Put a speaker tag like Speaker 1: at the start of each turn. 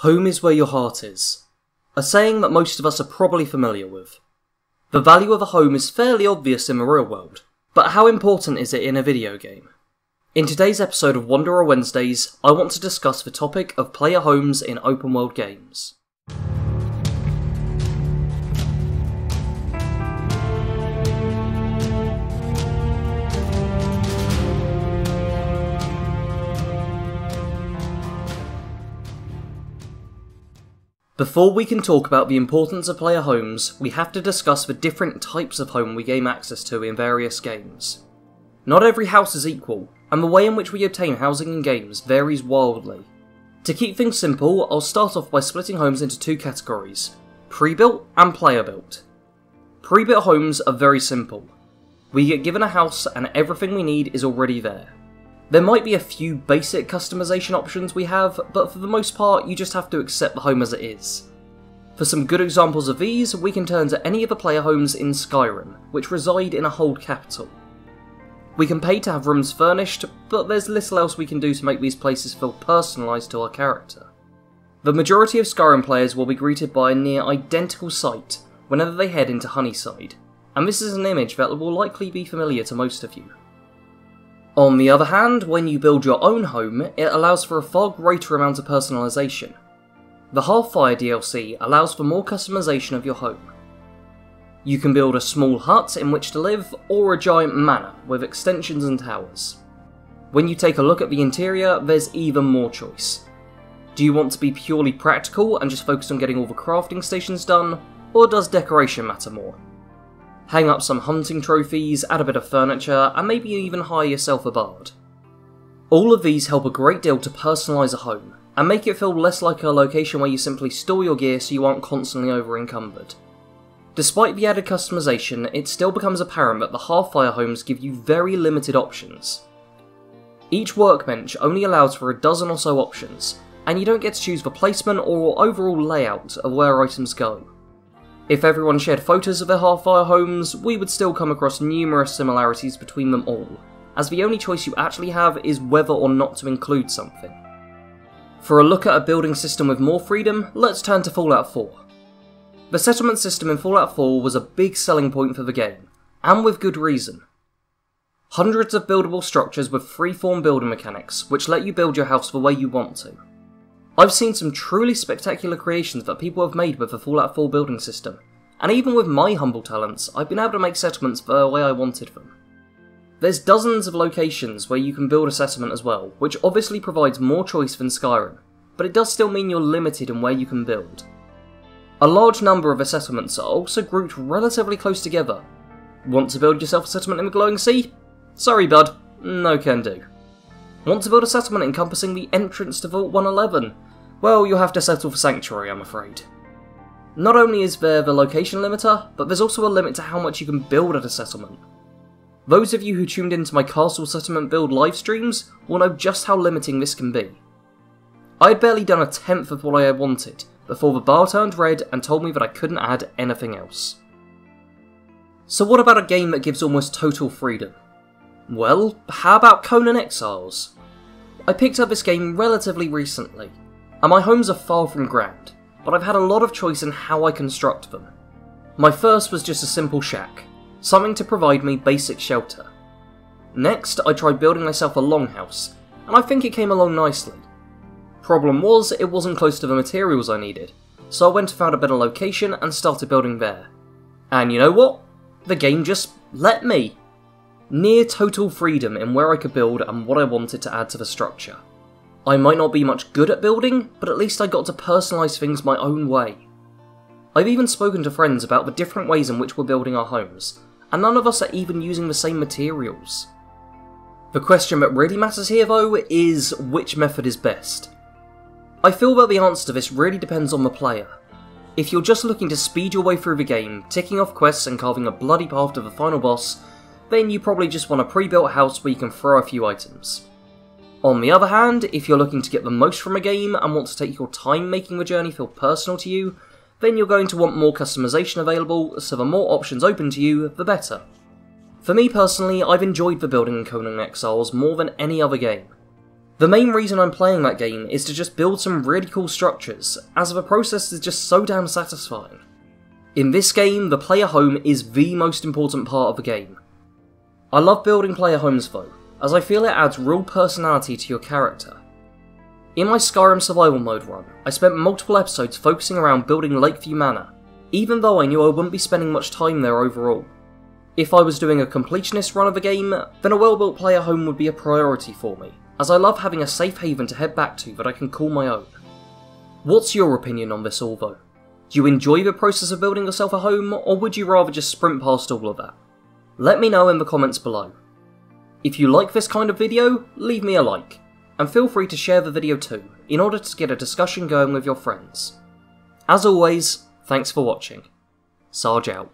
Speaker 1: Home is where your heart is. A saying that most of us are probably familiar with. The value of a home is fairly obvious in the real world, but how important is it in a video game? In today's episode of Wanderer Wednesdays, I want to discuss the topic of player homes in open world games. Before we can talk about the importance of player homes, we have to discuss the different types of home we gain access to in various games. Not every house is equal, and the way in which we obtain housing in games varies wildly. To keep things simple, I'll start off by splitting homes into two categories: pre-built and player-built. Pre-built homes are very simple. We get given a house and everything we need is already there. There might be a few basic customization options we have, but for the most part you just have to accept the home as it is. For some good examples of these, we can turn to any of the player homes in Skyrim, which reside in a hold capital. We can pay to have rooms furnished, but there's little else we can do to make these places feel personalised to our character. The majority of Skyrim players will be greeted by a near identical sight whenever they head into Honeyside, and this is an image that will likely be familiar to most of you. On the other hand, when you build your own home, it allows for a far greater amount of personalisation. The Hearthfire DLC allows for more customisation of your home. You can build a small hut in which to live, or a giant manor with extensions and towers. When you take a look at the interior, there's even more choice. Do you want to be purely practical and just focus on getting all the crafting stations done, or does decoration matter more? Hang up some hunting trophies, add a bit of furniture, and maybe even hire yourself a bard. All of these help a great deal to personalise a home, and make it feel less like a location where you simply store your gear so you aren't constantly over-encumbered. Despite the added customisation, it still becomes apparent that the Hearthfire homes give you very limited options. Each workbench only allows for a dozen or so options, and you don't get to choose the placement or overall layout of where items go. If everyone shared photos of their Hearthfire homes, we would still come across numerous similarities between them all, as the only choice you actually have is whether or not to include something. For a look at a building system with more freedom, let's turn to Fallout 4. The settlement system in Fallout 4 was a big selling point for the game, and with good reason. Hundreds of buildable structures with free-form building mechanics, which let you build your house the way you want to. I've seen some truly spectacular creations that people have made with the Fallout 4 building system, and even with my humble talents, I've been able to make settlements the way I wanted them. There's dozens of locations where you can build a settlement as well, which obviously provides more choice than Skyrim, but it does still mean you're limited in where you can build. A large number of the settlements are also grouped relatively close together. Want to build yourself a settlement in the Glowing Sea? Sorry bud, no can do. Want to build a settlement encompassing the entrance to Vault 111? Well, you'll have to settle for Sanctuary, I'm afraid. Not only is there the location limiter, but there's also a limit to how much you can build at a settlement. Those of you who tuned into my Castle Settlement build live streams will know just how limiting this can be. I had barely done a tenth of what I had wanted, before the bar turned red and told me that I couldn't add anything else. So what about a game that gives almost total freedom? Well, how about Conan Exiles? I picked up this game relatively recently, and my homes are far from grand, but I've had a lot of choice in how I construct them. My first was just a simple shack, something to provide me basic shelter. Next, I tried building myself a longhouse, and I think it came along nicely. Problem was, it wasn't close to the materials I needed, so I went and found a better location and started building there. And you know what? The game just let me. Near total freedom in where I could build and what I wanted to add to the structure. I might not be much good at building, but at least I got to personalise things my own way. I've even spoken to friends about the different ways in which we're building our homes, and none of us are even using the same materials. The question that really matters here though is which method is best. I feel that the answer to this really depends on the player. If you're just looking to speed your way through the game, ticking off quests and carving a bloody path to the final boss, then you probably just want a pre-built house where you can throw a few items. On the other hand, if you're looking to get the most from a game and want to take your time making the journey feel personal to you, then you're going to want more customization available, so the more options open to you, the better. For me personally, I've enjoyed the building in Conan Exiles more than any other game. The main reason I'm playing that game is to just build some really cool structures, as the process is just so damn satisfying. In this game, the player home is the most important part of the game. I love building player homes though, as I feel it adds real personality to your character. In my Skyrim survival mode run, I spent multiple episodes focusing around building Lakeview Manor, even though I knew I wouldn't be spending much time there overall. If I was doing a completionist run of the game, then a well-built player home would be a priority for me, as I love having a safe haven to head back to that I can call my own. What's your opinion on this all though? Do you enjoy the process of building yourself a home, or would you rather just sprint past all of that? Let me know in the comments below. If you like this kind of video, leave me a like, and feel free to share the video too, in order to get a discussion going with your friends. As always, thanks for watching. Sarge out.